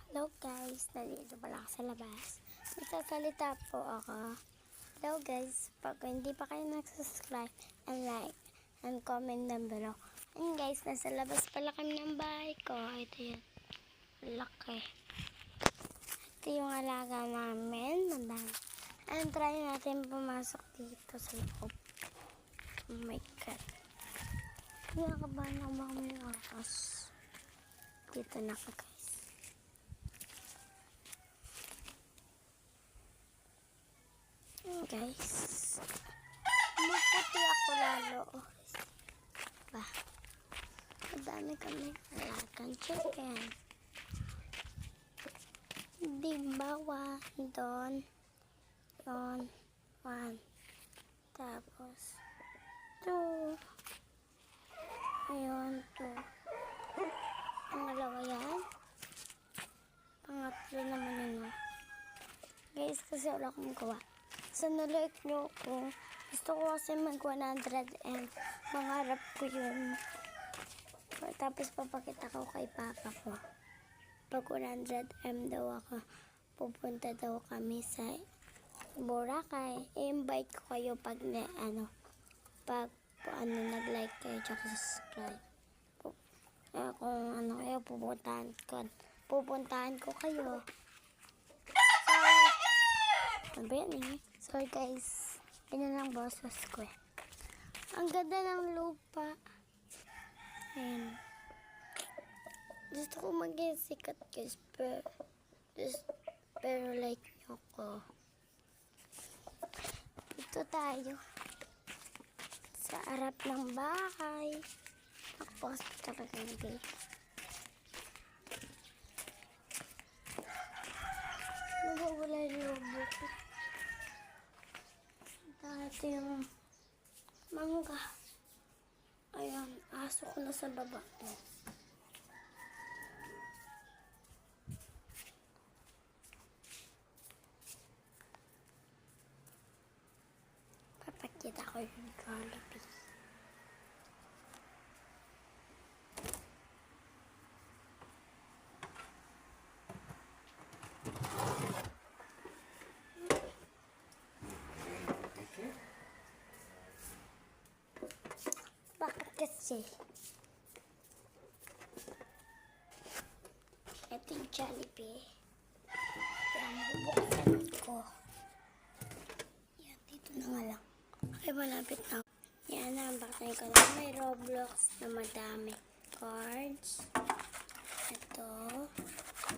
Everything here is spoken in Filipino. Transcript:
Hello guys, nandito pala ako sa labas. Nagsasalita po ako. Hello guys, pag hindi pa kayo nag-subscribe and like and comment down below. And guys, nasa labas pala kami ng bahay ko. Ito yun. Laki. Ito yung alaga namin. Madami. And try natin pumasok dito sa loob. Oh my god. Kinakabahan ako baka may akas. Dito na ako guys. Guys, maputi ako lalo. Ba, madami kami alagang chicken. Diba, doon, yon, one, tapos, two, ayun, two, pangalawa yan, pangatlo naman yun. Guys, kasi wala akong gawa. So, nalike nyo ko. Gusto ko kasi mag 100 and mangarap ko yun. Tapos papakita ko kay papa ko. Pag 100M daw ako, pupunta daw kami sa Boracay. I-invite ko kayo pag nag-like kayo tsaka subscribe. Kung ano kayo, pupuntahan ko kayo. Ano ba yan eh? Sorry guys, ganyan lang boses ko eh. Ang ganda ng lupa. Ayan. Gusto ko maging sikat guys, pero like nyo ko. Dito tayo. Sa harap ng bahay. Tapos talaga na guys. Nawawala yung lobo ko. Ito yung mangga. Ayan, aso ko na sa baba. Papakita ko yung Jollibee. Bakit kasi? Ito yung Jollibee. Yan, bubuksan ko. Yan, dito na nga lang. Okay, malapit na. Yan, nabaksan ko na. May Roblox na madami. Cards. Ito.